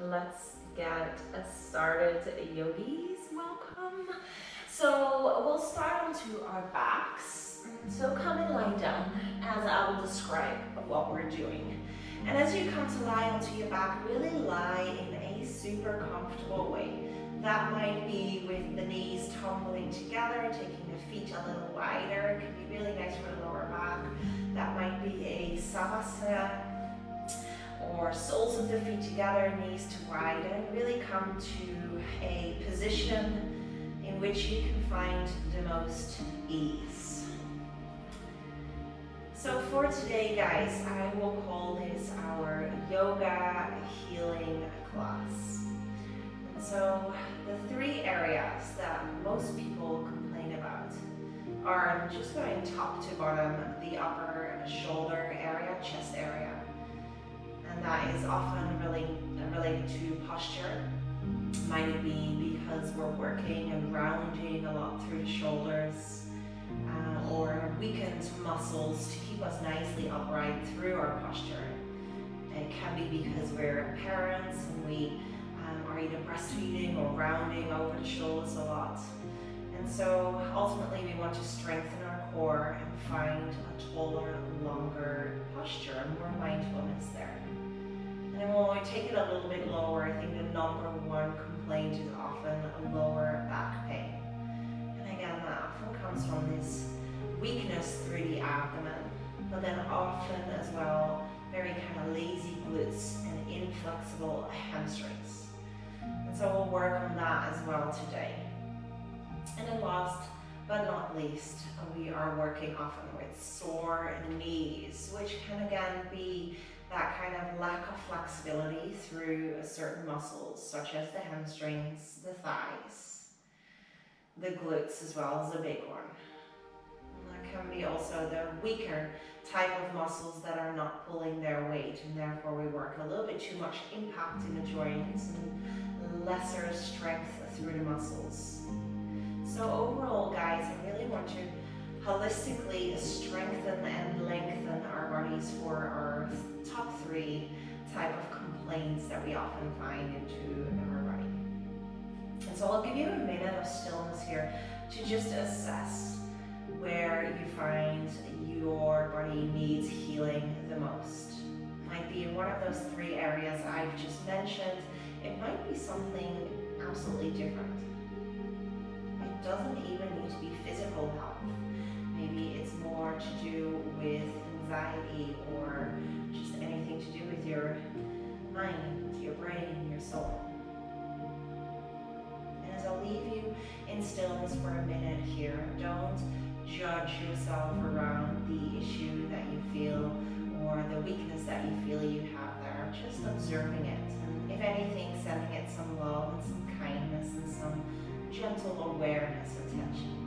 Let's get started, yogis. Welcome. So we'll start onto our backs. So come and lie down as I will describe what we're doing. And as you come to lie onto your back, really lie in a super comfortable way. That might be with the knees tumbling together, taking the feet a little wider. It can be really nice for the lower back. That might be a savasana, or soles of the feet together, knees to widen. Really come to a position in which you can find the most ease. So for today, guys, I will call this our yoga healing class. And so the three areas that most people complain about are, just going top to bottom, the upper shoulder area, chest area. And that is often related to posture. Might it be because we're working and rounding a lot through the shoulders, or weakened muscles to keep us nicely upright through our posture. It can be because we're parents and we are either breastfeeding or rounding over the shoulders a lot. And so ultimately we want to strengthen our core and find a taller, longer posture and more mindfulness there. And then when we take it a little bit lower, I think the number one complaint is often a lower back pain. And again, that often comes from this weakness through the abdomen, but then often as well, very kind of lazy glutes and inflexible hamstrings. And so we'll work on that as well today. And then last but not least, we are working often with sore knees, which can again be that kind of lack of flexibility through certain muscles, such as the hamstrings, the thighs, the glutes as well is a big one. And that can be also the weaker type of muscles that are not pulling their weight, and therefore we work a little bit too much impact in the joints and lesser strength through the muscles. So overall, guys, I really want to holistically strengthen and lengthen our bodies for our top three type of complaints that we often find into our body. And so I'll give you a minute of stillness here to just assess where you find your body needs healing the most. It might be in one of those three areas I've just mentioned. It might be something absolutely different. It doesn't even need to be physical health. Maybe it's more to do with anxiety or just anything to do with your mind, your brain, your soul. And as I'll leave you in stillness for a minute here, don't judge yourself around the issue that you feel or the weakness that you feel you have there. Just observing it, and if anything, sending it some love and some kindness and some gentle awareness, attention.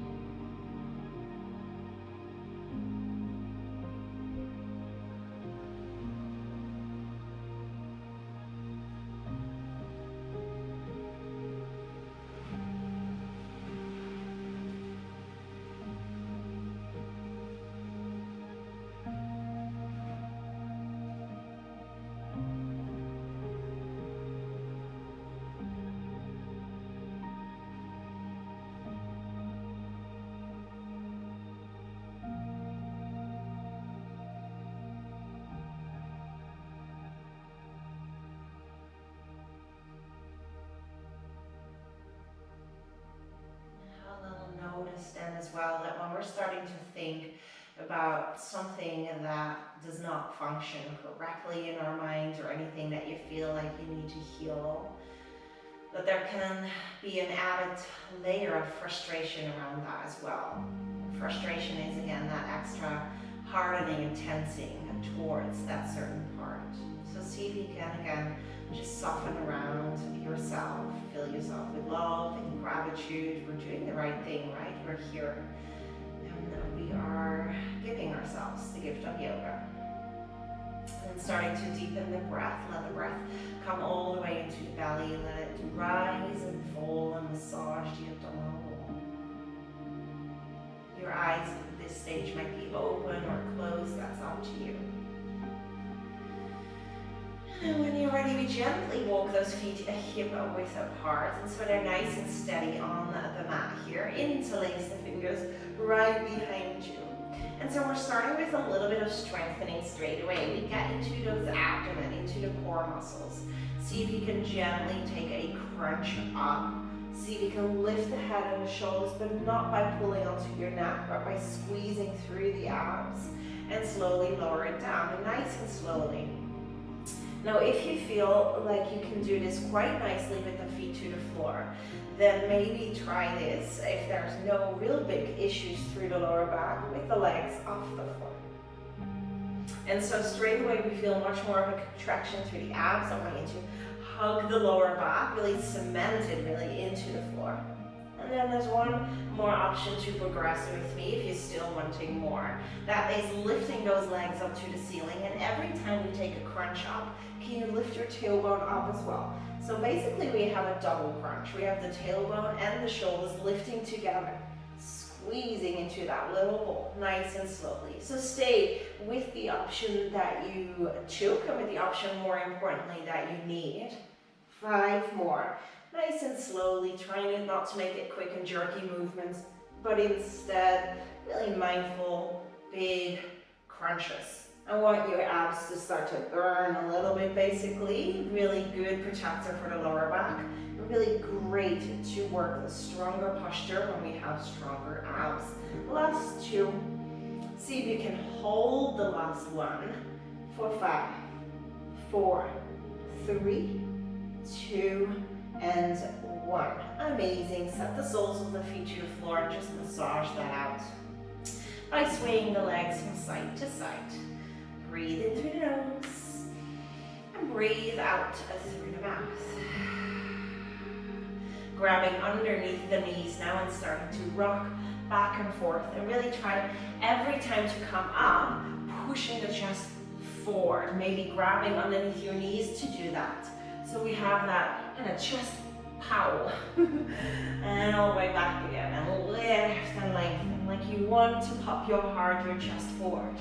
Understand as well that when we're starting to think about something that does not function correctly in our minds or anything that you feel like you need to heal, that there can be an added layer of frustration around that as well. Frustration is again that extra hardening and tensing towards that certain part. So see if you can again just soften around yourself, fill yourself with love and gratitude. We're doing the right thing, right? We're here and we are giving ourselves the gift of yoga. And starting to deepen the breath, let the breath come all the way into the belly, let it rise and fall and massage the abdominal wall. Your eyes at this stage might be open or closed, that's up to you. And when you're ready finally, we gently walk those feet hip width apart, and so they're nice and steady on the mat here. Interlace the fingers right behind you. And so we're starting with a little bit of strengthening straight away. We get into those abdomen, into the core muscles. See if you can gently take a crunch up. See if you can lift the head and the shoulders, but not by pulling onto your neck, but by squeezing through the abs, and slowly lower it down, and nice and slowly. Now, if you feel like you can do this quite nicely with the feet to the floor, then maybe try this if there's no real big issues through the lower back with the legs off the floor. And so straight away we feel much more of a contraction through the abs. I want you to hug the lower back, really cement it really into the floor. And then there's one more option to progress with me if you're still wanting more. That is lifting those legs up to the ceiling, and every time we take a crunch up, can you lift your tailbone up as well? So basically we have a double crunch. We have the tailbone and the shoulders lifting together, squeezing into that little ball, nice and slowly. So stay with the option that you choke, and with the option, more importantly, that you need. 5 more. Nice and slowly, trying not to make it quick and jerky movements, but instead really mindful, big crunches. I want your abs to start to burn a little bit, basically. Really good protector for the lower back. Really great to work the stronger posture when we have stronger abs. Last 2. See if you can hold the last one for 5, 4, 3, 2, and 1. Amazing. Set the soles of the feet to the floor and just massage that out by swaying the legs from side to side. Breathe in through the nose and breathe out through the mouth. Grabbing underneath the knees now and starting to rock back and forth, and really try every time to come up, pushing the chest forward, maybe grabbing underneath your knees to do that. So we have that kind of chest pow, and all the way back again, and lift and lengthen like you want to pop your heart, your chest forward.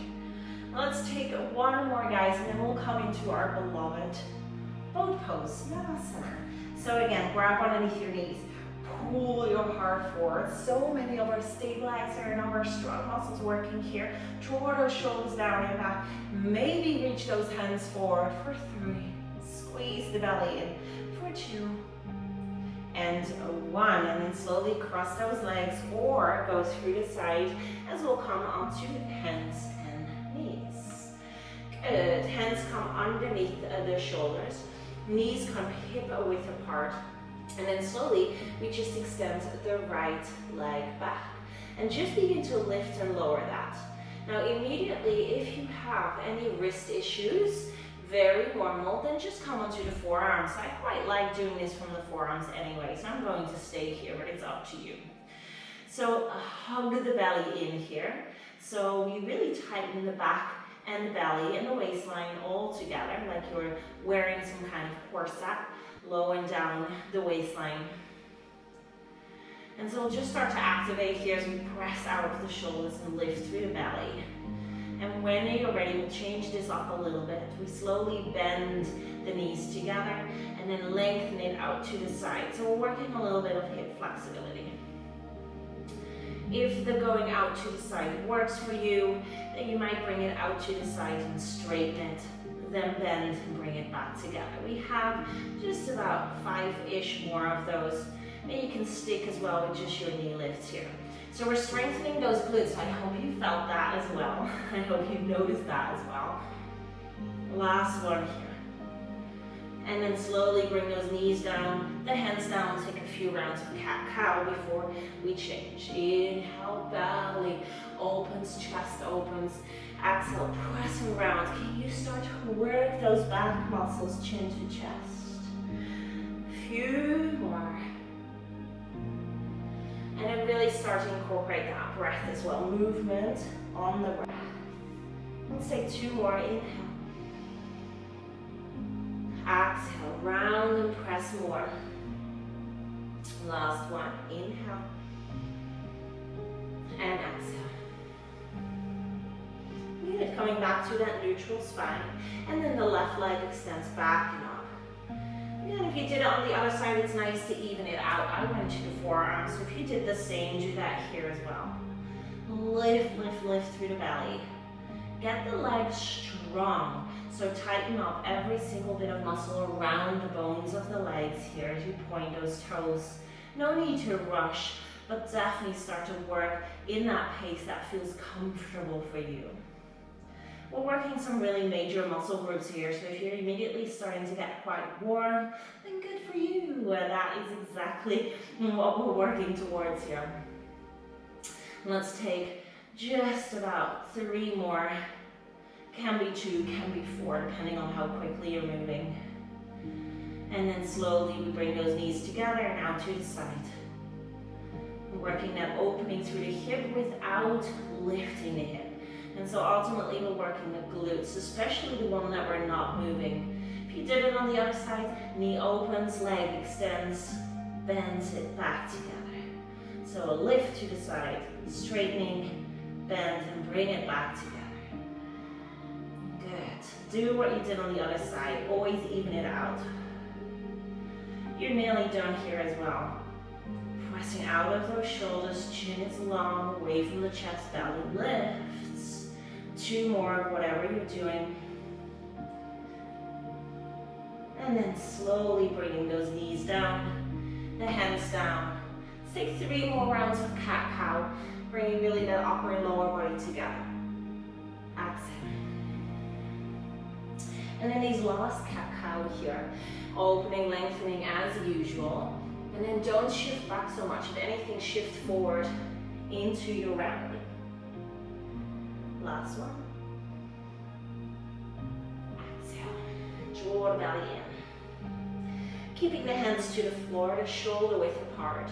Let's take one more, guys, and then we'll come into our beloved boat pose, Navasana. So again, grab underneath your knees, pull your heart forward. So many of our stabilizer and our strong muscles working here. Draw those shoulders down and back. Maybe reach those hands forward for 3. Squeeze the belly in for 2 and 1. And then slowly cross those legs or go through the side as we'll come onto hands and knees. Good. Hands come underneath the shoulders. Knees come hip width apart, and then slowly we just extend the right leg back and just begin to lift and lower that. Now immediately, if you have any wrist issues, very normal, then just come onto the forearms. I quite like doing this from the forearms anyway, so I'm going to stay here, but it's up to you. So hug the belly in here. So you really tighten the back and the belly and the waistline all together, like you're wearing some kind of corset, low and down the waistline. And so we'll just start to activate here as we press out of the shoulders and lift through the belly. And when you're ready, we'll change this up a little bit. We slowly bend the knees together and then lengthen it out to the side. So we're working a little bit of hip flexibility. If the going out to the side works for you, then you might bring it out to the side and straighten it, then bend and bring it back together. We have just about 5-ish more of those, and you can stick as well with just your knee lifts here. So we're strengthening those glutes. I hope you felt that as well. I hope you noticed that as well. Last one here. And then slowly bring those knees down, the hands down, take a few rounds of cat-cow before we change. Inhale, belly opens, chest opens. Exhale, pressing round. Can you start to work those back muscles, chin to chest? Few more. And then really start to incorporate that breath as well. Movement on the breath. Let's take 2 more. Inhale. Exhale, round and press more. Last one, inhale. And exhale. Good, coming back to that neutral spine. And then the left leg extends back and up. And if you did it on the other side, it's nice to even it out. I went to the forearms, so if you did the same, do that here as well. Lift, lift, lift through the belly. Get the legs strong. So tighten up every single bit of muscle around the bones of the legs here as you point those toes. No need to rush, but definitely start to work in that pace that feels comfortable for you. We're working some really major muscle groups here, so if you're immediately starting to get quite warm, then good for you. That is exactly what we're working towards here. Let's take just about 3 more. Can be 2, can be 4, depending on how quickly you're moving. And then slowly we bring those knees together and out to the side. Working that opening through the hip without lifting the hip. And so ultimately we're working the glutes, especially the one that we're not moving. If you did it on the other side, knee opens, leg extends, bends it back together. So a lift to the side, straightening, bend, and bring it back together. Good. Do what you did on the other side, always even it out. You're nearly done here as well. Pressing out of those shoulders, chin is long, away from the chest, belly lifts. 2 more of whatever you're doing. And then slowly bringing those knees down, the hands down. Let's take 3 more rounds of cat-cow, bringing really that upper and lower body together. Exhale. And then these last cat-cow here, opening, lengthening as usual. And then don't shift back so much. If anything, shift forward into your round. Last one. Exhale. Draw the belly in. Keeping the hands to the floor, the shoulder width apart.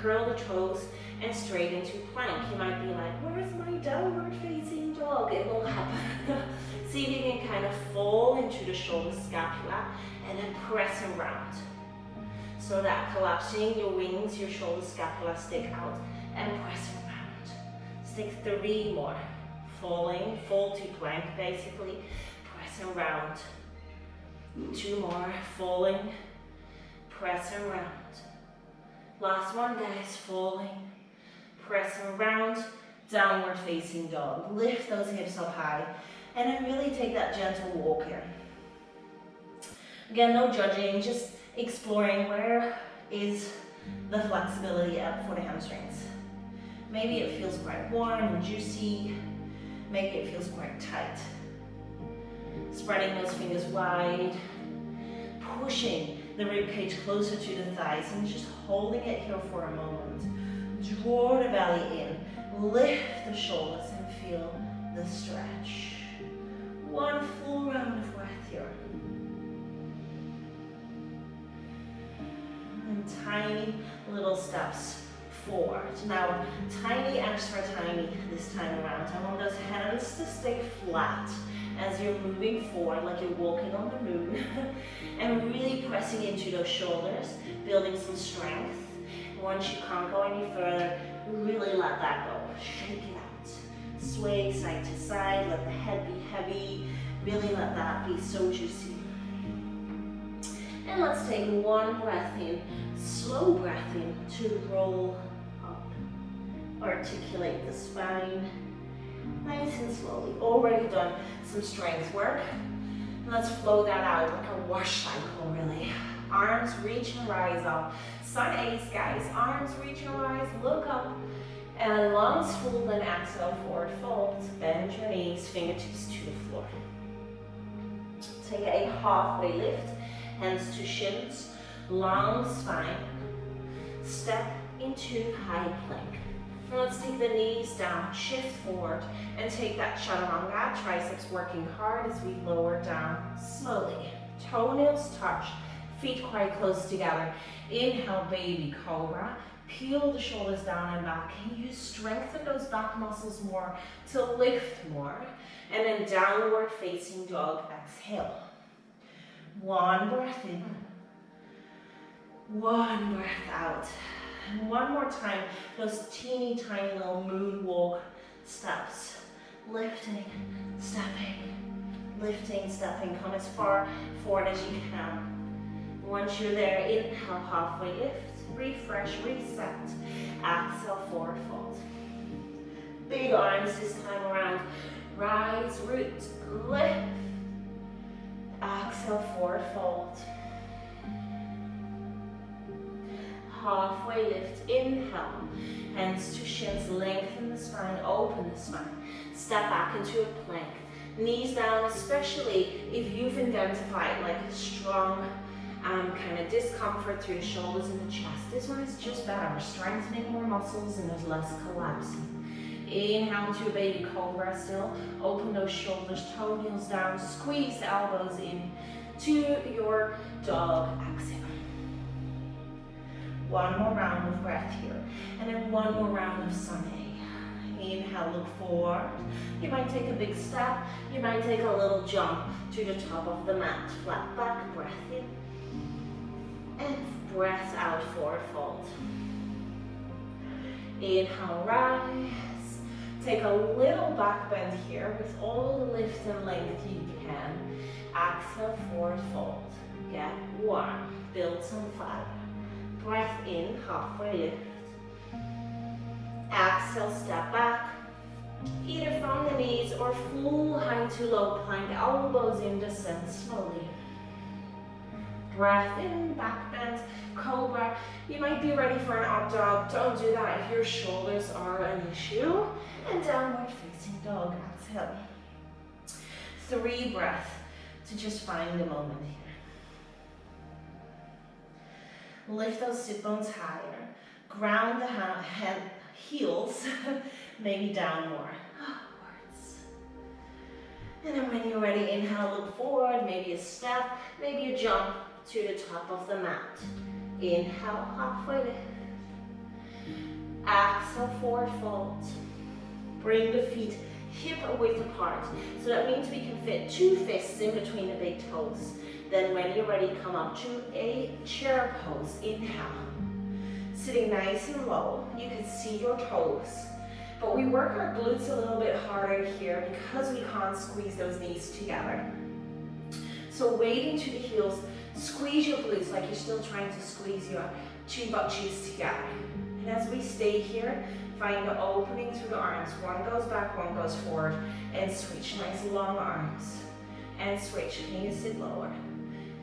Curl the toes and straight into plank. You might be like, where's my downward facing dog? It will happen. See if you can kind of fall into the shoulder scapula and then press around. So that collapsing your wings, your shoulder scapula stick out and press around. Let's take 3 more. Falling, fall to plank basically, press around. 2 more, falling, press around. Last one guys, falling, press around, downward facing dog. Lift those hips up high and then really take that gentle walk here. Again, no judging, just exploring where is the flexibility up for the hamstrings. Maybe it feels quite warm and juicy. Maybe it feels quite tight. Spreading those fingers wide, pushing the rib cage closer to the thighs and just holding it here for a moment. Draw the belly in, lift the shoulders and feel the stretch. 1 full round of breath here. And tiny little steps forward. Now, tiny extra tiny this time around. I want those hands to stay flat as you're moving forward like you're walking on the moon. And really pressing into those shoulders, building some strength. Once you can't go any further, really let that go. Shake it out. Sway side to side, let the head be heavy. Really let that be so juicy. And let's take 1 breath in, slow breath in to roll up. Articulate the spine, nice and slowly. Already done some strength work. Let's flow that out like a wash cycle, really. Arms reach and rise up. Sun A's, guys. Arms reach and rise, look up. And lungs full, then exhale, forward fold. Bend your knees, fingertips to the floor. Take a halfway lift. Hands to shins, long spine. Step into high plank. Now let's take the knees down, shift forward, and take that chaturanga, triceps working hard as we lower down slowly. Toenails touch, feet quite close together. Inhale, baby cobra. Peel the shoulders down and back. Can you strengthen those back muscles more to lift more? And then downward facing dog, exhale. 1 breath in, 1 breath out. And 1 more time, those teeny tiny little moonwalk steps. Lifting, stepping, lifting, stepping. Come as far forward as you can. Once you're there, inhale, halfway lift, refresh, reset. Exhale, forward fold. Big arms this time around. Rise, root, lift. Exhale, forward fold. Halfway lift, inhale. Hands to shins, lengthen the spine, open the spine. Step back into a plank. Knees down, especially if you've identified like a strong kind of discomfort through the shoulders and the chest. This one is just better. We're strengthening more muscles and there's less collapsing. Inhale to a baby cobra still. Open those shoulders, toenails down, squeeze the elbows in to your dog. Exhale. One more round of breath here. And then one more round of sun A. Inhale, look forward. You might take a big step. You might take a little jump to the top of the mat. Flat back, breath in. And breath out, forward fold. Inhale, rise. Take a little back bend here with all the lift and length you can. Exhale, forward fold. Get warm. Build some fire. Breath in, halfway lift. Exhale, step back. Either from the knees or full high to low plank. Elbows in, descend slowly. Breath in, back bend, cobra. You might be ready for an up dog. Don't do that if your shoulders are an issue. And downward facing dog. Exhale. 3 breaths to just find the moment here. Lift those sit bones higher. Ground the heels, maybe down more. Upwards. And then when you're ready, inhale, look forward. Maybe a step, maybe a jump to the top of the mat. Inhale, halfway lift. Exhale, forward fold. Bring the feet hip width apart. So that means we can fit 2 fists in between the big toes. Then when you're ready, come up to a chair pose. Inhale. Sitting nice and low. You can see your toes. But we work our glutes a little bit harder here because we can't squeeze those knees together. So weight into the heels. Squeeze your glutes like you're still trying to squeeze your 2 butt cheeks together. And as we stay here, find the opening through the arms. One goes back, one goes forward. And switch. Nice long arms. And switch. Can you sit lower?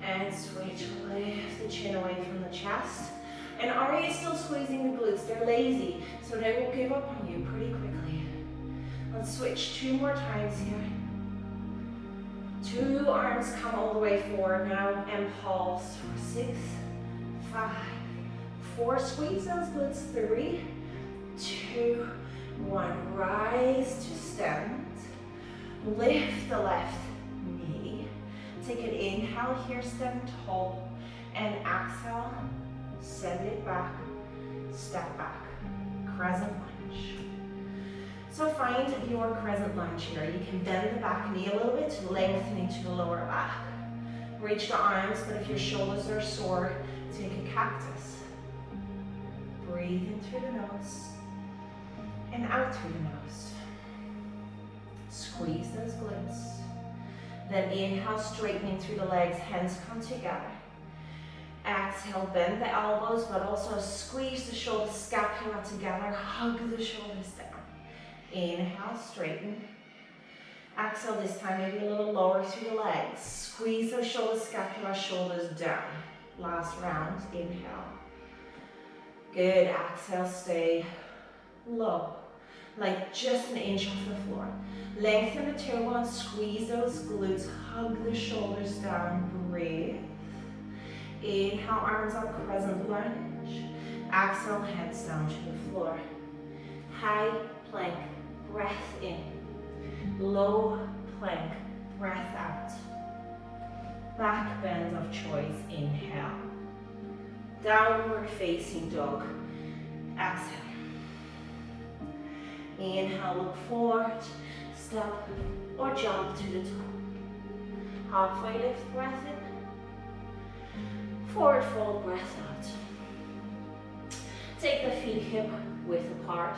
And switch. Lift the chin away from the chest. And are you still squeezing the glutes? They're lazy, so they will give up on you pretty quickly. Let's switch 2 more times here. 2 arms come all the way forward now and pulse for 6, 5, 4. Squeeze those glutes. 3, 2, 1. Rise to stand. Lift the left knee. Take an inhale here, stand tall. And exhale, send it back, step back. Crescent lunge. So find your crescent lunge here. You can bend the back knee a little bit, lengthening to the lower back. Reach the arms, but if your shoulders are sore, take a cactus. Breathe in through the nose and out through the nose. Squeeze those glutes. Then inhale, straightening through the legs, hands come together. Exhale, bend the elbows, but also squeeze the shoulder scapula together. Hug the shoulders down. Inhale, straighten. Exhale, this time maybe a little lower through the legs. Squeeze those shoulder scapula, shoulders down. Last round, inhale. Good, exhale, stay low. Like just an inch off the floor. Lengthen the tailbone, squeeze those glutes, hug the shoulders down, breathe. Inhale, arms up, crescent lunge. Exhale, hands down to the floor. High plank, breath in. Low plank, breath out. Back bend of choice, inhale. Downward facing dog, exhale. Inhale, look forward, step or jump to the top. Halfway lift, breath in. Forward fold, breath out. Take the feet hip width apart.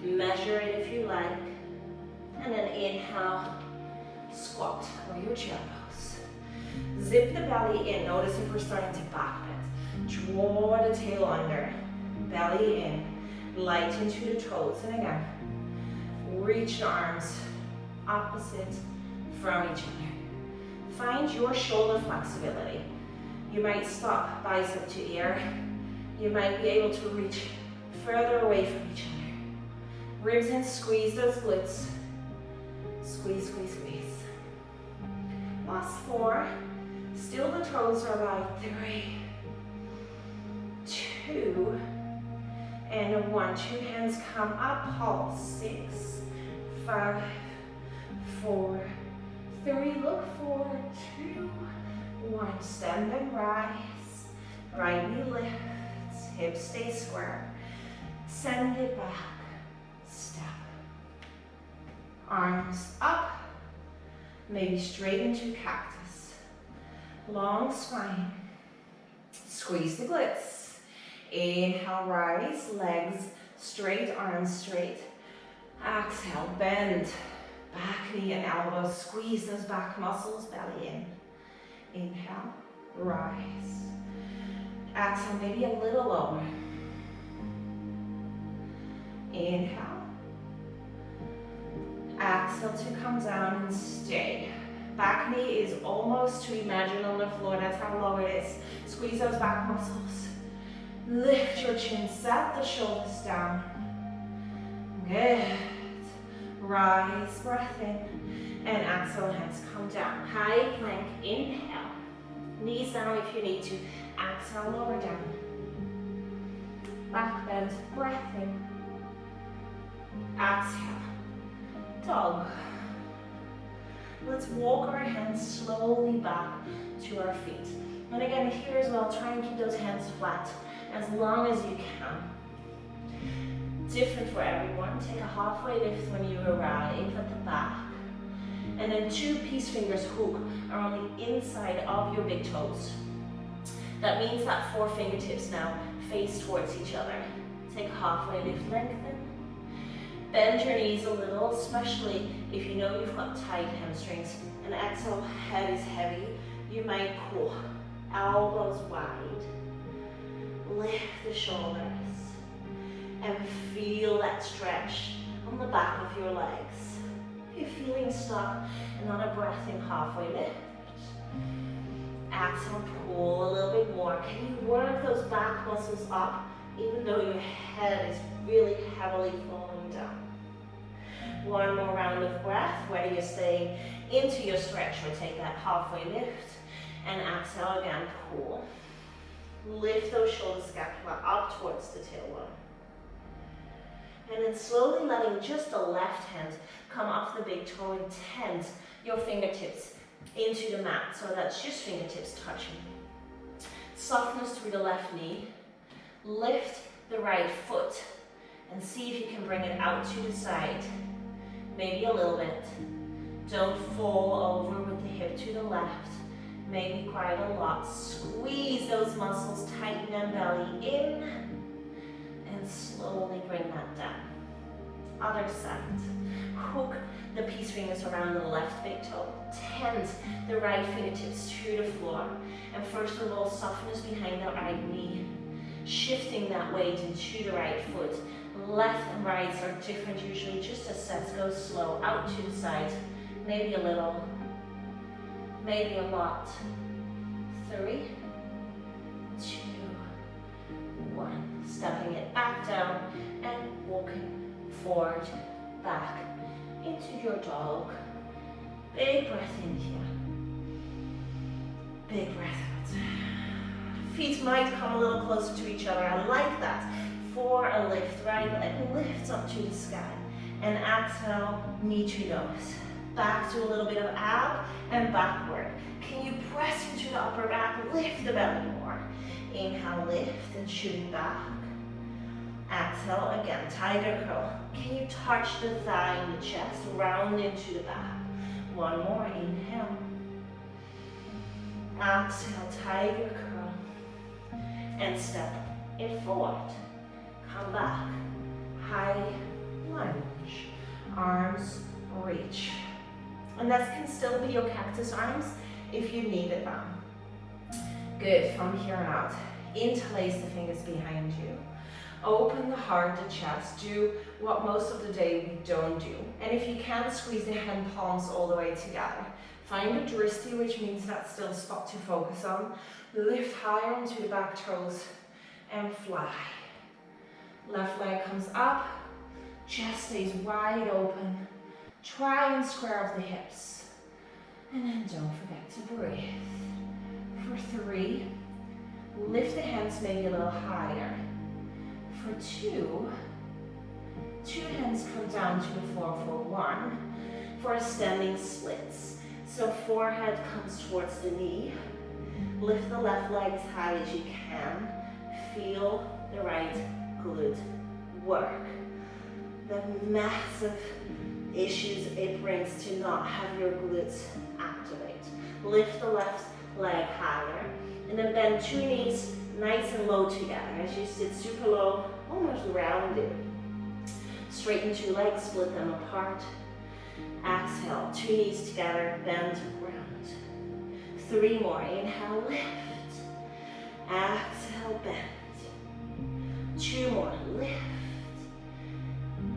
Measure it if you like. And then inhale, squat or your chair pose. Zip the belly in. Notice if we're starting to back bend. Draw the tail under. Belly in. Light into the toes. And again, reach the arms opposite from each other. Find your shoulder flexibility. You might stop bicep to ear. You might be able to reach further away from each other. Ribs in, squeeze those glutes. Squeeze, squeeze, squeeze. Last 4. Still the toes are light. 3, 2, and 1. 2 hands come up, pulse. 6, 5, 4, 3, look forward. 2, 1. Stand and rise. Right knee lifts, hips stay square. Send it back. Step. Arms up. Maybe straight into cactus. Long spine. Squeeze the glutes. Inhale, rise, legs straight, arms straight. Exhale, bend. Back knee and elbow. Squeeze those back muscles, belly in. Inhale, rise. Exhale, maybe a little lower. Inhale. Exhale to come down and stay. Back knee is almost to imagine on the floor. That's how low it is. Squeeze those back muscles. Lift your chin. Set the shoulders down. Good. Rise, breath in. And exhale, hands come down. High plank. Inhale. Knees down if you need to. Exhale, lower down. Back bend. Breath in. Exhale. Dog. Let's walk our hands slowly back to our feet. And again, here as well, try and keep those hands flat as long as you can. Different for everyone. Take a halfway lift when you arrive at the back. And then 2 peace fingers hook are on the inside of your big toes. That means that 4 fingertips now face towards each other. Take a halfway lift, lengthen. Bend your knees a little, especially if you know you've got tight hamstrings. And exhale, head is heavy. You might pull. Elbows wide. Lift the shoulders. And feel that stretch on the back of your legs. If you're feeling stuck, another breath in, halfway lift. Exhale, pull a little bit more. Can you work those back muscles up even though your head is really heavily falling down? One more round of breath, whether you're staying into your stretch or take that halfway lift. And exhale again, pull. Lift those shoulder scapula up towards the tailbone. And then slowly letting just the left hand come off the big toe and tent your fingertips into the mat. So that's just fingertips touching. Softness through the left knee. Lift the right foot and see if you can bring it out to the side. Maybe a little bit. Don't fall over with the hip to the left. Maybe quite a lot. Squeeze those muscles, tighten them, belly in. And slowly bring that down. Other side. Hook the peace fingers around the left big toe. Tent the right fingertips to the floor. And first of all, softness behind the right knee. Shifting that weight into the right foot. Left and rights are different usually. Just assess, go slow, out to the side. Maybe a little, maybe a lot. 3, 2, 1. Stepping it back down and walking forward, back into your dog. Big breath in here. Big breath out. Feet might come a little closer to each other. I like that. For a lift, right leg lifts up to the sky. And exhale, knee to nose. Back to a little bit of ab and backward. Can you press into the upper back? Lift the belly more. Inhale, lift and shoot back. Exhale again, tiger curl. Can you touch the thigh and the chest? Round into the back. One more, inhale. Exhale, tiger curl. And step it forward. Come back. High lunge. Arms reach. And that can still be your cactus arms if you need it down. Good, from here on out, interlace the fingers behind you. Open the heart, the chest. Do what most of the day we don't do. And if you can, squeeze the hand palms all the way together. Find a drishti, which means that still spot to focus on. Lift higher onto the back toes and fly. Left leg comes up, chest stays wide open. Try and square off the hips. And then don't forget to breathe. For 3, lift the hands maybe a little higher. For 2 hands come down to the floor for 1. For a standing splits. So forehead comes towards the knee. Lift the left leg as high as you can. Feel the right glute work. The massive issues it brings to not have your glutes activate. Lift the left leg higher. And then bend 2 knees nice and low together. As you sit super low, almost rounded. Straighten 2 legs, split them apart. Exhale, 2 knees together, bend, round. 3 more, inhale, lift. Exhale, bend. 2 more, lift.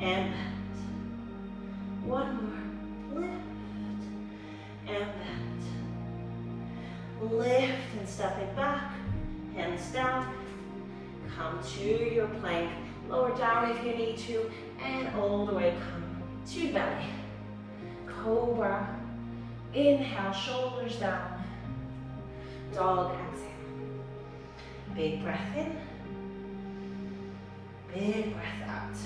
And bend. 1 more, lift. And bend. Lift and step it back. Hands down. Come to your plank. Lower down if you need to. And all the way come to belly. Cobra. Inhale, shoulders down. Dog, exhale. Big breath in. Big breath out.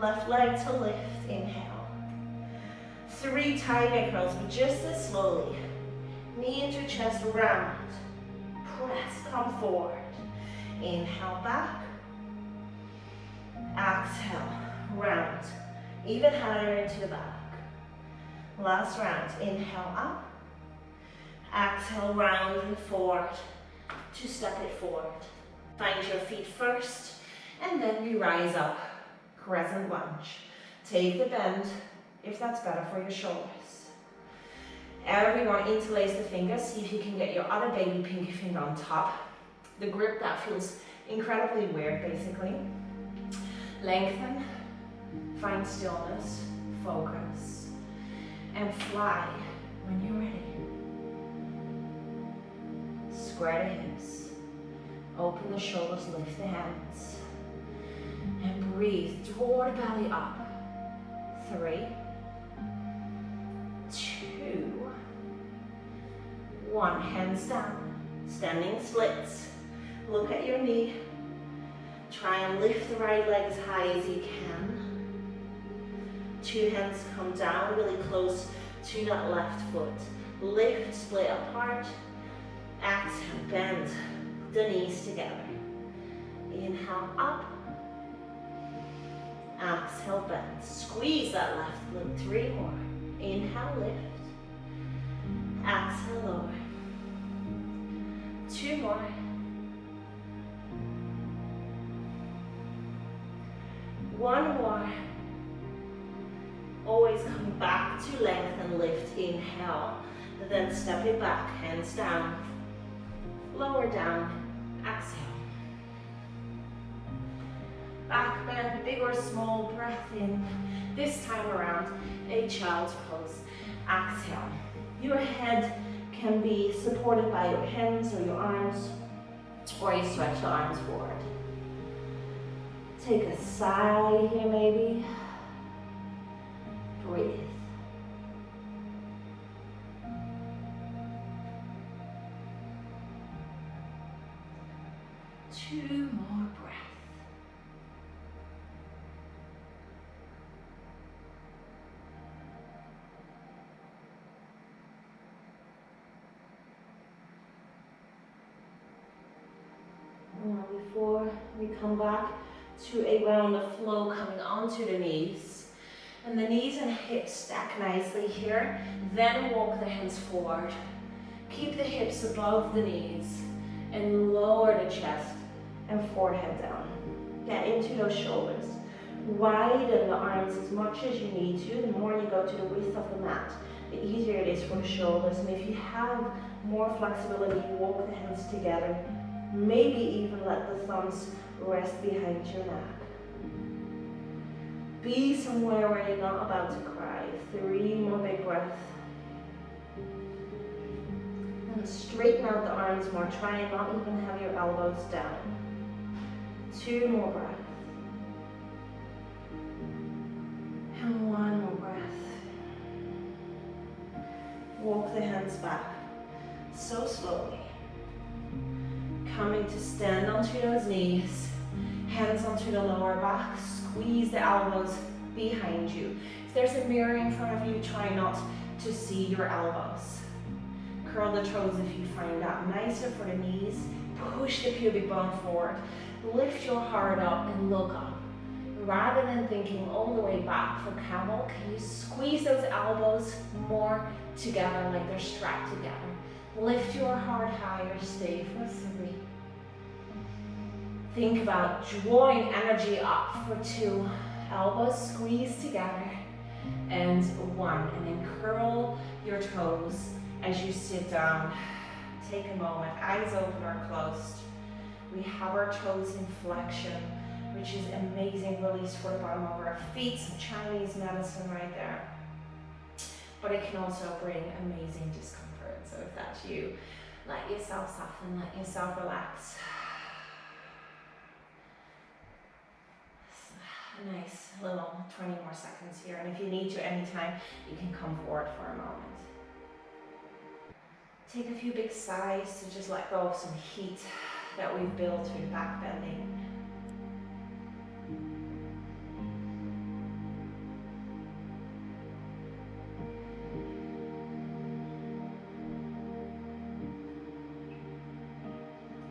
Left leg to lift, inhale. 3 tiger curls, but just as slowly. Knee into chest, round. Press, come forward. Inhale, back. Exhale, round. Even higher into the back. Last round, inhale up. Exhale, round and forward to step it forward. Find your feet first, and then we rise up. Crescent lunge. Take the bend, if that's better for your shoulders. Everyone, interlace the fingers. See if you can get your other baby pinky finger on top. The grip that feels incredibly weird, basically. Lengthen. Find stillness. Focus. And fly when you're ready. Square the hips. Open the shoulders, lift the hands. And breathe, draw the belly up. 3, 2, 1. Hands down, standing splits. Look at your knee. Try and lift the right leg as high as you can. 2 hands come down really close to that left foot. Lift, split apart. Exhale, bend the knees together. Inhale up. Exhale, bend. Squeeze that left glute. 3 more. Inhale, lift. Exhale, lower. 2 more. One more. Always coming back to length and lift. Inhale. Then step it back. Hands down. Lower down. Exhale. Back bend, big or small, breath in. This time around, a child's pose. Exhale. Your head can be supported by your hands or your arms, or you stretch your arms forward. Take a sigh here maybe. Breathe. Two more breaths. Now before we come back to a round of flow coming onto the knees, and the knees and hips stack nicely here, then walk the hands forward. Keep the hips above the knees and lower the chest and forehead down. Get into those shoulders. Widen the arms as much as you need to. The more you go to the width of the mat, the easier it is for the shoulders. And if you have more flexibility, walk the hands together. Maybe even let the thumbs rest behind your neck. Be somewhere where you're not about to cry. 3 more big breaths. And straighten out the arms more. Try and not even have your elbows down. 2 more breaths. And 1 more breath. Walk the hands back. So slowly. Coming to stand onto those knees. Hands onto the lower back. Squeeze the elbows behind you. If there's a mirror in front of you, try not to see your elbows. Curl the toes if you find that nicer for the knees. Push the pubic bone forward. Lift your heart up and look up. Rather than thinking all the way back for camel, can you squeeze those elbows more together like they're strapped together? Lift your heart higher, stay for 3. Think about drawing energy up for 2. Elbows squeeze together. And 1. And then curl your toes as you sit down. Take a moment, eyes open or closed. We have our toes in flexion, which is amazing release for the bottom of our feet. Some Chinese medicine right there. But it can also bring amazing discomfort. So if that's you, let yourself soften, let yourself relax. A nice little 20 more seconds here. And if you need to anytime, you can come forward for a moment. Take a few big sighs to just let go of some heat that we've built through back bending.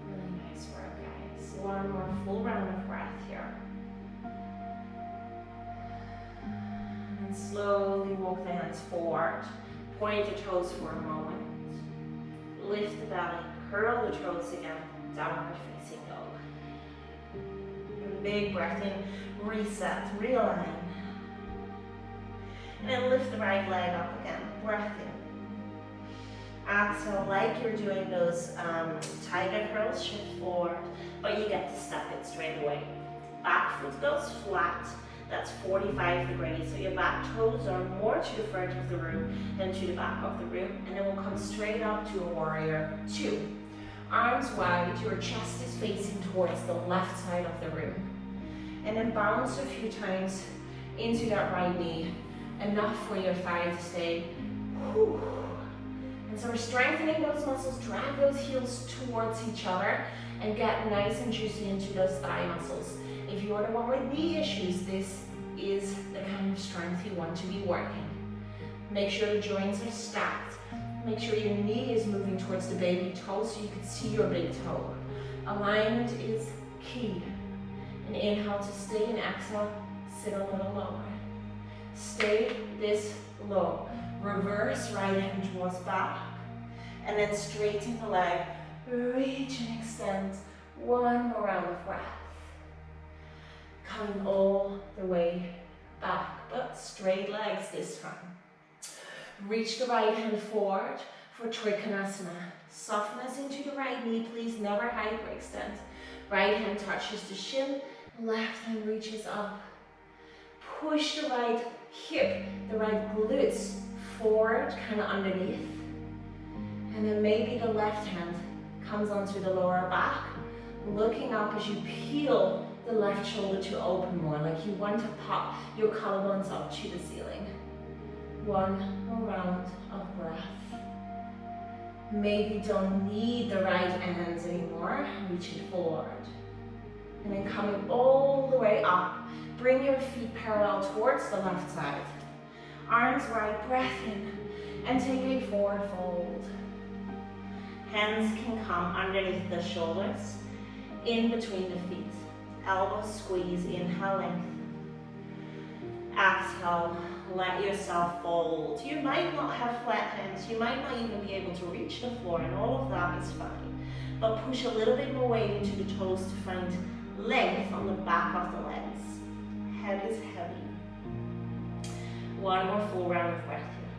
Really nice work, guys. 1 more full round of breath here. And slowly walk the hands forward. Point your toes for a moment. Lift the belly, curl the toes again, downward facing dog. And big breath in, reset, realign. And then lift the right leg up again, breath in. Exhale, like you're doing those tiger curls, shift forward, but you get to step it straight away. Back foot goes flat. That's 45 degrees. So your back toes are more to the front of the room than to the back of the room. And then we'll come straight up to a warrior 2. Arms wide, your chest is facing towards the left side of the room. And then bounce a few times into that right knee. Enough for your thigh to stay. Whew. And so we're strengthening those muscles, drag those heels towards each other, and get nice and juicy into those thigh muscles. If you're the one with knee issues, this is the kind of strength you want to be working. Make sure the joints are stacked. Make sure your knee is moving towards the baby toe so you can see your big toe. Alignment is key. And inhale to stay, and exhale, sit a little lower. Stay this low. Reverse, right hand draws back. And then straighten the leg. Reach and extend. 1 more round of breath. Coming all the way back, but straight legs this time. Reach the right hand forward for Trikonasana. Soften us into the right knee, please, never hyperextend. Right hand touches the shin, left hand reaches up. Push the right hip, the right glutes forward, kind of underneath. And then maybe the left hand comes onto the lower back, looking up as you peel the left shoulder to open more, like you want to pop your collarbones up to the ceiling. 1 more round of breath. Maybe don't need the right hands anymore, reach it forward. And then coming all the way up, bring your feet parallel towards the left side. Arms wide, breath in, and take a forward fold. Hands can come underneath the shoulders, in between the feet. Elbows squeeze, inhale, lengthen. Exhale, let yourself fold. You might not have flat hands, you might not even be able to reach the floor, and all of that is fine. But push a little bit more weight into the toes to find length on the back of the legs. Head is heavy. 1 more full round of breath here.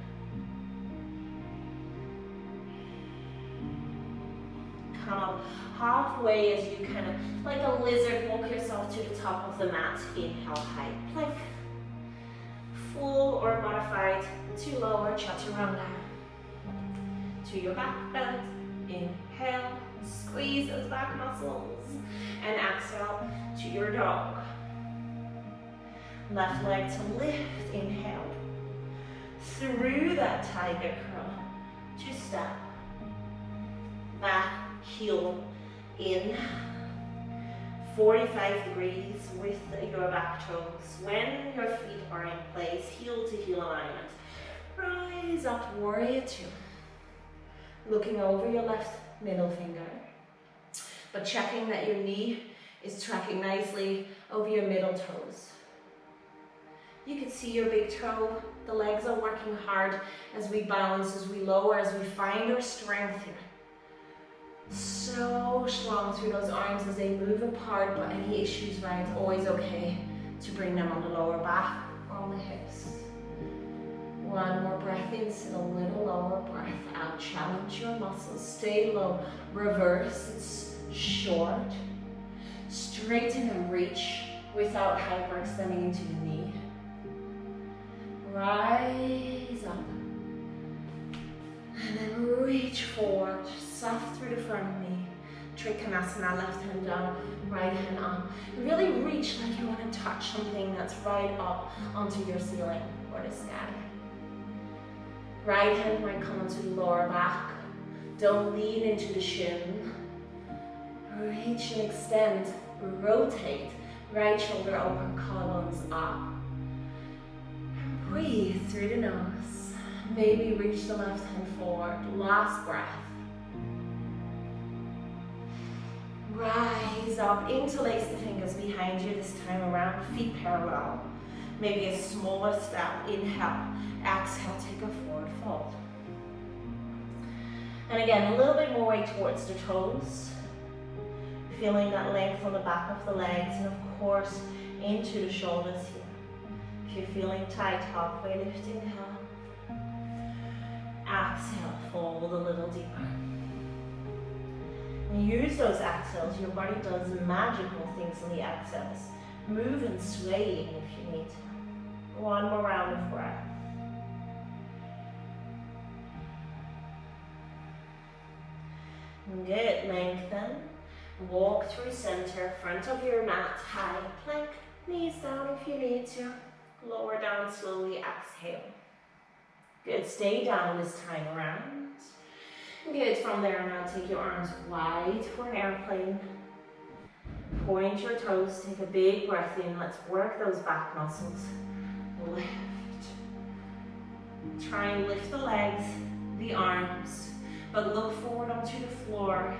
come up halfway as you kind of, like a lizard, walk yourself to the top of the mat. Inhale, high plank. Full or modified to lower chaturanga. To your back bend. Inhale, squeeze those back muscles. And exhale to your dog. Left leg to lift, inhale. Through that tiger curl, to step. Back, heel in. 45 degrees with your back toes. When your feet are in place, heel to heel alignment. Rise up, warrior two. Looking over your left middle finger, but checking that your knee is tracking nicely over your middle toes. You can see your big toe. The legs are working hard as we bounce, as we lower, as we find our strength here. So strong through those arms as they move apart, but any issues, right, it's always okay to bring them on the lower back or on the hips. One more breath in, sit a little lower, breath out, challenge your muscles, stay low, reverse, it's short. Straighten and reach without hyperextending into the knee. Rise up. And then reach forward, soft through the front knee. Trikonasana, left hand down, right hand on. Really reach like you want to touch something that's right up onto your ceiling or the sky. Right hand might come onto the lower back. Don't lean into the shin. Reach and extend, rotate. Right shoulder open, collarbones up. Breathe through the nose. Maybe reach the left hand forward. Last breath. Rise up, interlace the fingers behind you this time around, feet parallel. Maybe a smaller step, inhale. Exhale, take a forward fold. And again, a little bit more weight towards the toes. Feeling that length on the back of the legs, and of course, into the shoulders here. If you're feeling tight, halfway lift, inhale. Exhale, fold a little deeper. And use those exhales. Your body does magical things on the exhales. Move and sway if you need to. One more round of breath. Good, lengthen. Walk through center, front of your mat, high plank. Knees down if you need to. Lower down slowly, exhale. Good, stay down this time around. Good, from there now take your arms wide for an airplane. Point your toes, take a big breath in. Let's work those back muscles. Lift. Try and lift the legs, the arms, but look forward onto the floor.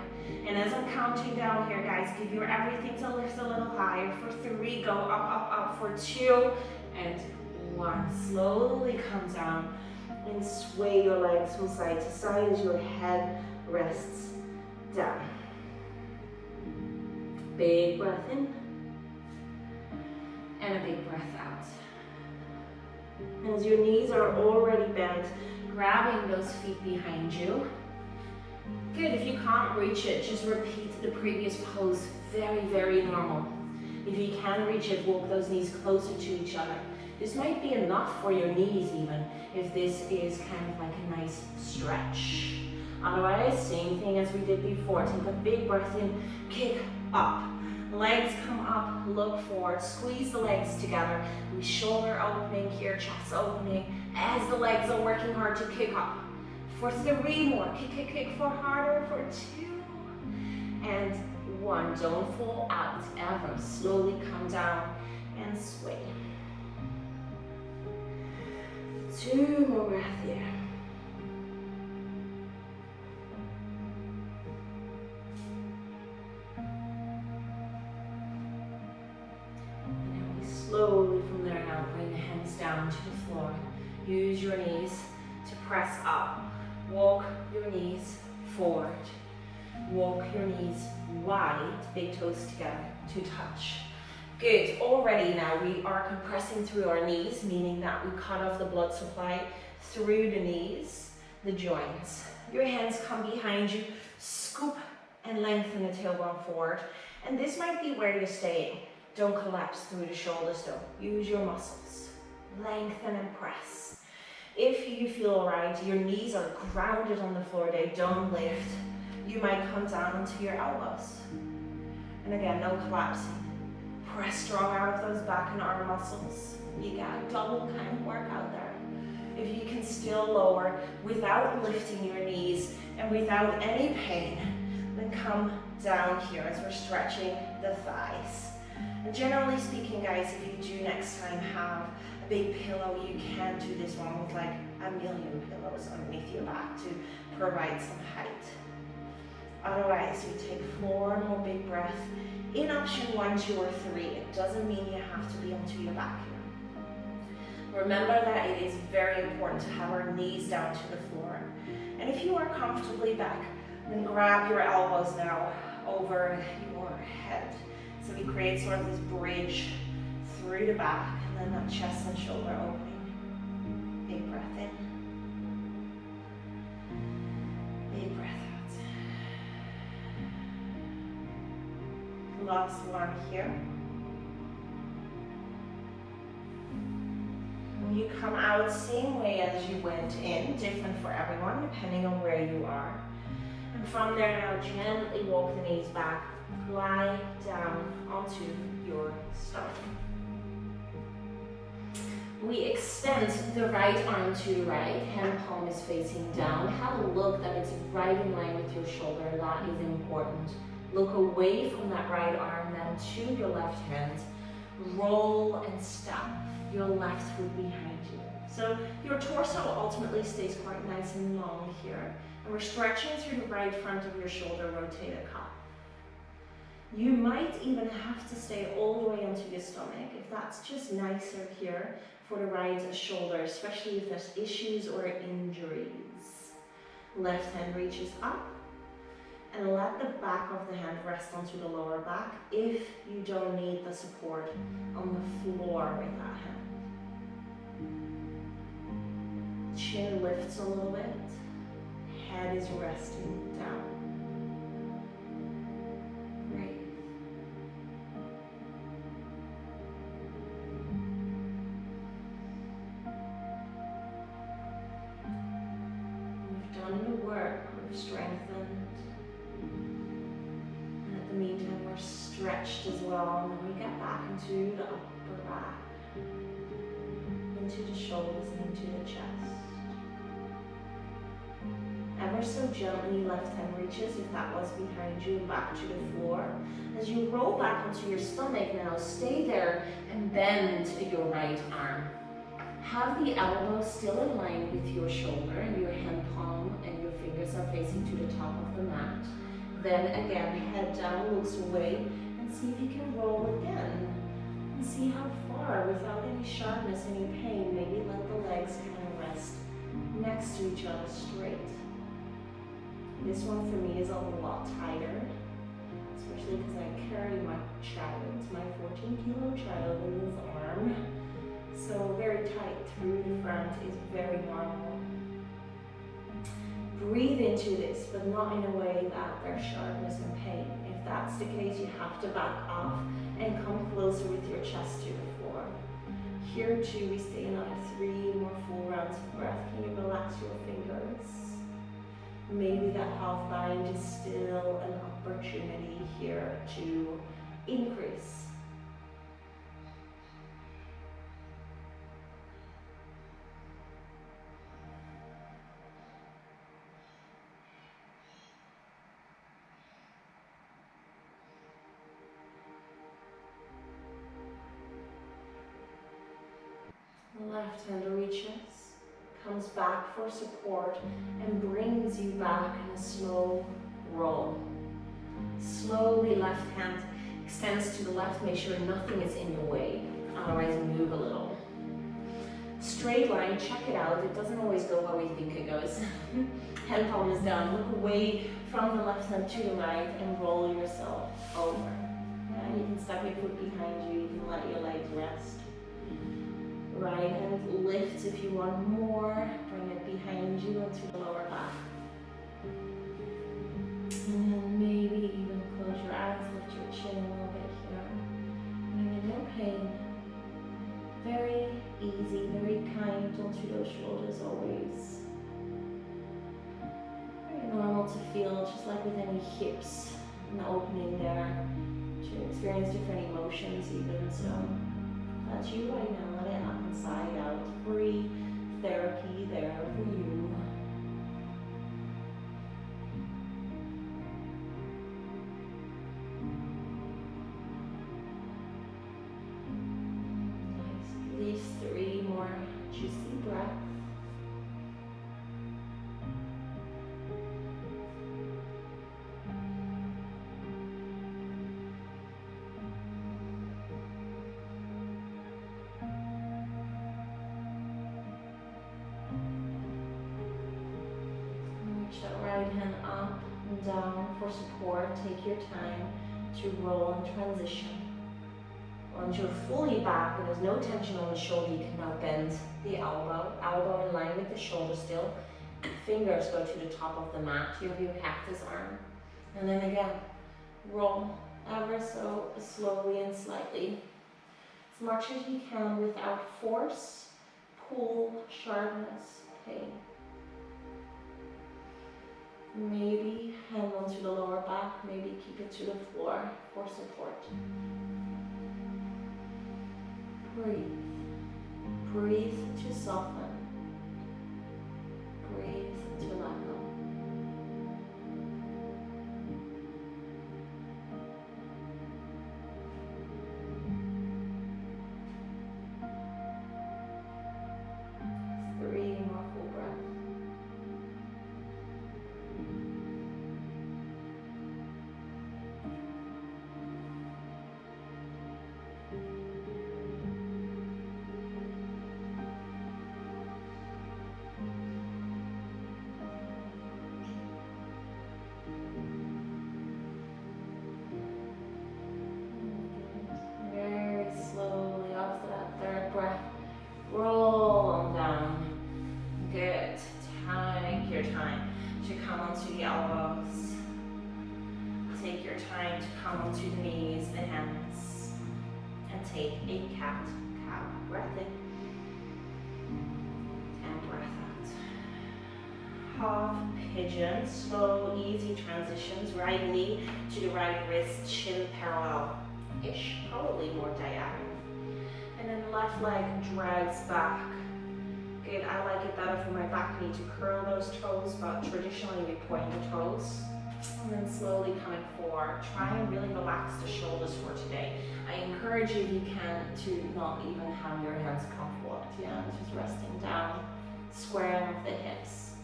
And as I'm counting down here, guys, give your everything to lift a little higher. For 3, go up, up, up. For 2 and 1. Slowly come down and sway your legs from side to side as your head rests down. Big breath in and a big breath out. And as your knees are already bent, grabbing those feet behind you. Good, if you can't reach it, just repeat the previous pose. Very, very normal. If you can reach it, walk those knees closer to each other. This might be enough for your knees even, if this is kind of like a nice stretch. Otherwise, same thing as we did before. Take a big breath in, kick up. Legs come up, look forward, squeeze the legs together. Shoulder opening here, chest opening, as the legs are working hard to kick up. For 3 more, kick, kick, kick, for harder, for 2, and 1. Don't fall out ever. Slowly come down and sway. 2 more breaths here. And then we slowly from there now bring the hands down to the floor. Use your knees to press up. Walk your knees forward. Walk your knees wide, big toes together to touch. Good, already now we are compressing through our knees, meaning that we cut off the blood supply through the knees, the joints. Your hands come behind you, scoop and lengthen the tailbone forward. And this might be where you're staying. Don't collapse through the shoulders though. Use your muscles. Lengthen and press. If you feel alright, your knees are grounded on the floor, they don't lift, you might come down onto your elbows. And again, no collapsing. Press strong out of those back and arm muscles. You got a double kind of workout there. If you can still lower without lifting your knees and without any pain, then come down here as we're stretching the thighs. And generally speaking, guys, if you do next time have a big pillow, you can do this one with like a million pillows underneath your back to provide some height. Otherwise, you take 4 more big breaths in option 1, 2, or 3. It doesn't mean you have to be onto your back here. Remember that it is very important to have our knees down to the floor. And if you are comfortably back, then grab your elbows now over your head. So we create sort of this bridge through the back, and then that chest and shoulder opening. Big breath in. Big breath out. Last one here. When you come out, same way as you went in, different for everyone, depending on where you are. And from there now, gently walk the knees back, lie down onto your stomach. We extend the right arm to the right, hand palm is facing down. Have a look that it's right in line with your shoulder, that is important. Look away from that right arm, then to your left hand. Roll and stop your left foot behind you. So your torso ultimately stays quite nice and long here. And we're stretching through the right front of your shoulder, rotate a cup. You might even have to stay all the way onto your stomach if that's just nicer here for the right shoulder, especially if there's issues or injuries. Left hand reaches up and let the back of the hand rest onto the lower back if you don't need the support on the floor with that hand. Chin lifts a little bit, head is resting down. Strengthened, and at the meantime we're stretched as well, and then we get back into the upper back, into the shoulders and into the chest. Ever so gently, left hand reaches if that was behind you, back to the floor. As you roll back onto your stomach now, stay there and bend your right arm. Have the elbow still in line with your shoulder, and your hand palm and your fingers are facing to the top of the mat. Then again, head down, looks away, and see if you can roll again. And see how far, without any sharpness, any pain. Maybe let the legs kind of rest next to each other straight. This one for me is a lot tighter, especially because I carry my child, my 14-kilo child in his arm. So very tight through the front is very normal. Breathe into this, but not in a way that there's sharpness and pain. If that's the case, you have to back off and come closer with your chest to the floor. Here too, we stay another 3 more full rounds of breath. Can you relax your fingers? Maybe that half bind is still an opportunity here to increase. Left hand reaches, comes back for support, and brings you back in a slow roll. Slowly, left hand extends to the left. Make sure nothing is in your way, otherwise move a little. Straight line, check it out. It doesn't always go how we think it goes. Hand palm is down. Look away from the left hand to the right and roll yourself over. And you can step your foot behind you. You can let your legs rest. Right hand lifts if you want more. Bring it behind you into the lower back. And then maybe feel, just like with any hips, an opening there to experience different emotions even. So that's you right now. Let it happen inside out. Free therapy there for you. Nice. These 3 more juicy breaths. That right hand up and down for support. Take your time to roll and transition. Once you're fully back and there's no tension on the shoulder, you can now bend the elbow. Elbow in line with the shoulder still. Fingers go to the top of the mat. You have your cactus arm. And then again, roll ever so slowly and slightly. As much as you can without force, pull, sharpness, pain. Maybe hand onto the lower back, maybe keep it to the floor for support. Breathe. Breathe to soften. Breathe to let go. Onto the knees, the hands, and take a cat-cow breath in and breath out. Half pigeon, slow, easy transitions. Right knee to the right wrist, chin parallel-ish, probably more diagonal. And then left leg drags back. Good, I like it better for my back knee to curl those toes, but traditionally we point the toes. And then slowly coming forward. Try and really relax the shoulders for today. I encourage you, if you can, to not even have your hands come forward. Yeah, just resting down, squaring of the hips.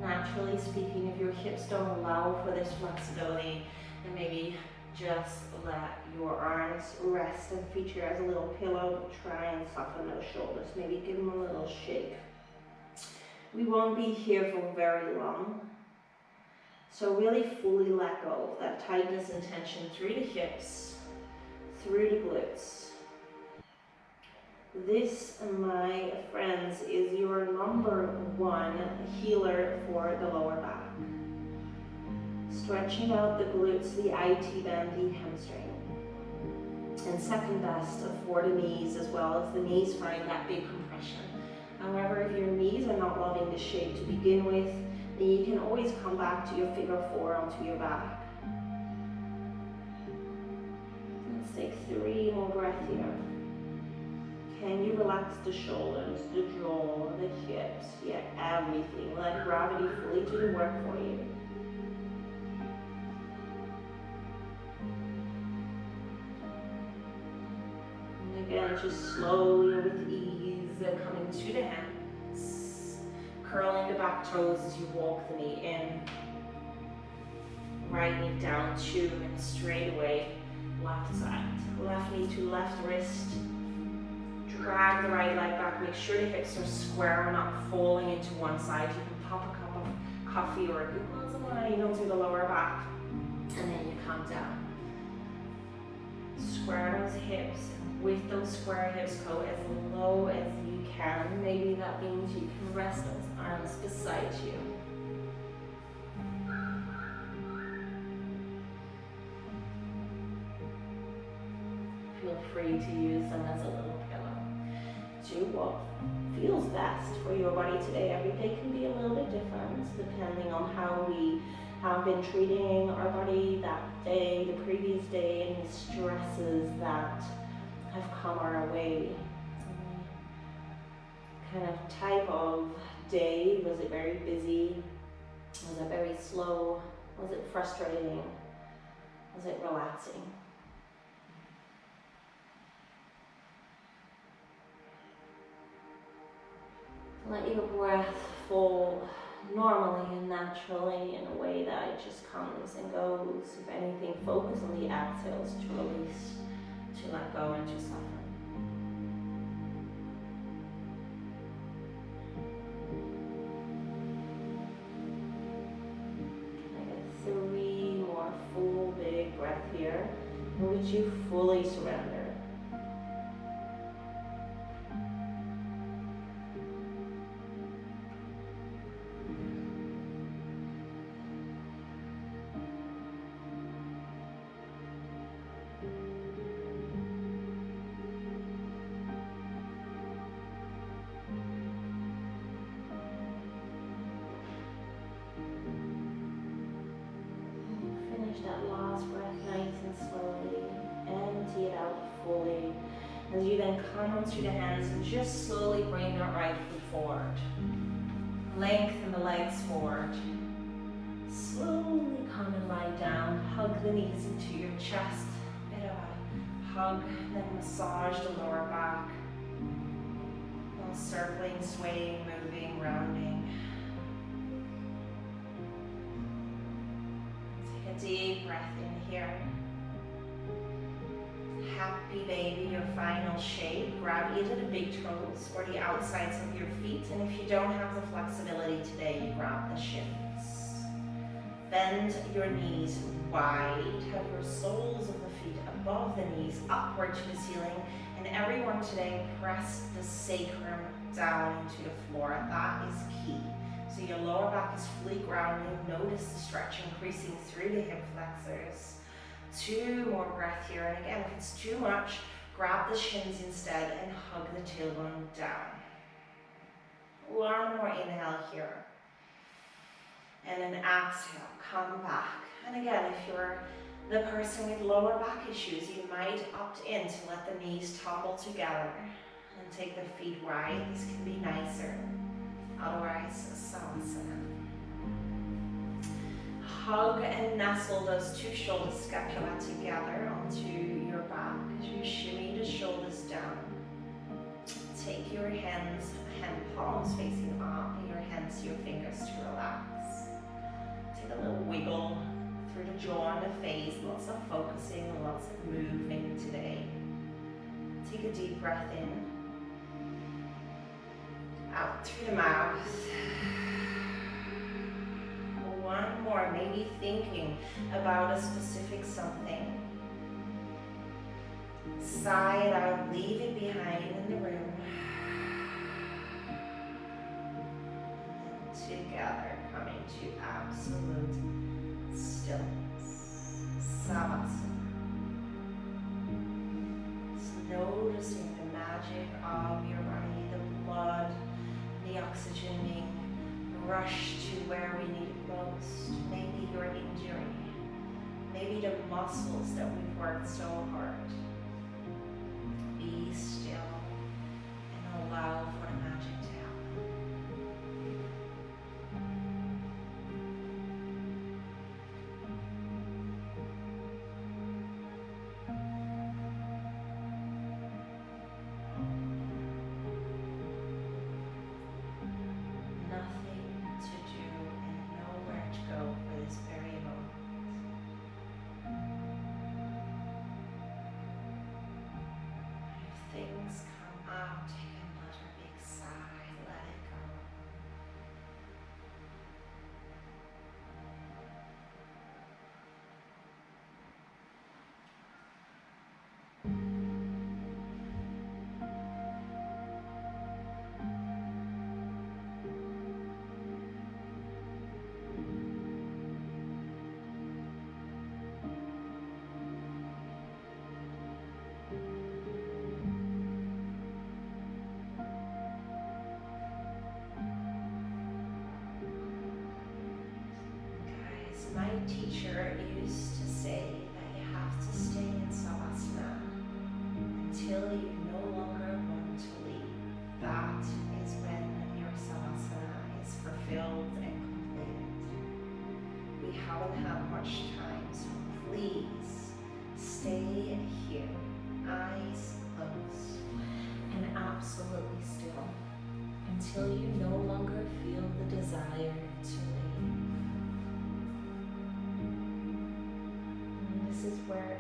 Naturally speaking, if your hips don't allow for this flexibility, then maybe just let your arms rest and feature as a little pillow. Try and soften those shoulders. Maybe give them a little shake. We won't be here for very long. So really fully let go of that tightness and tension through the hips, through the glutes. This, my friends, is your #1 healer for the lower back. Stretching out the glutes, the IT band, the hamstring. And second best for the knees, as well as the knees find that big compression. However, if your knees are not loving the shape to begin with, then you can always come back to your figure 4 onto your back. Let's take 3 more breaths here. Can you relax the shoulders, the jaw, the hips, yeah, everything. Let gravity fully do the work for you. And again, just slowly with ease, coming to the hands. Curling the back toes as you walk the knee in. Right knee down, 2, and straight away, left side. Left knee to left wrist. Drag the right leg back. Make sure the hips are square, not falling into one side. You can pop a cup of coffee or a glass of wine onto the lower back. And then you come down. Square those hips. With those square hips, go as low as you can. Maybe that means you can rest those arms beside you. Feel free to use them as a little pillow. Do what feels best for your body today. Every day can be a little bit different depending on how we have been treating our body that day, the previous day, any stresses that have come our way. Kind of type of day, was it very busy? Was it very slow? Was it frustrating? Was it relaxing? Let your breath fall normally and naturally in a way that it just comes and goes. If anything, focus on the exhales to release, to let go and to soften. I get 3 more full big breath here, in which you fully surrender. That last breath nice and slowly, empty it out fully. As you then come onto the hands and just slowly bring your right foot forward. Lengthen the legs forward. Slowly come and lie down. Hug the knees into your chest. Bit of a hug, then massage the lower back. While circling, swaying, moving, rounding. A deep breath in here. Happy baby, your final shape. Grab either the big toes or the outsides of your feet. And if you don't have the flexibility today, you grab the shins. Bend your knees wide. Have your soles of the feet above the knees, upward to the ceiling. And everyone today, press the sacrum down into the floor. That is key. So your lower back is fully grounded. Notice the stretch increasing through the hip flexors. 2 more breaths here. And again, if it's too much, grab the shins instead and hug the tailbone down. 1 more inhale here. And an exhale, come back. And again, if you're the person with lower back issues, you might opt in to let the knees tumble together and take the feet wide. This can be nicer. Otherwise, Savasana. Hug and nestle those 2 shoulder scapula together onto your back as you shimmy the shoulders down. Take your hands, hand palms facing up, and your hands to your fingers to relax. Take a little wiggle through the jaw and the face, lots of focusing, lots of moving today. Take a deep breath in. Out through the mouth. 1 more, maybe thinking about a specific something. Sigh it out, leave it behind in the room. And together, coming to absolute stillness. Savasana. Just noticing the magic of your body, the blood, the oxygen being rushed to where we need it most. Maybe your injury, maybe the muscles that we've worked so hard. Be still and allow for the magic to happen. Things come up, take another big sigh. teacher used to say that you have to stay in Savasana until you no longer want to leave. That is when your Savasana is fulfilled and completed. We haven't had much time, so please stay here, eyes closed, and absolutely still until you no longer feel the desire to leave. And this is where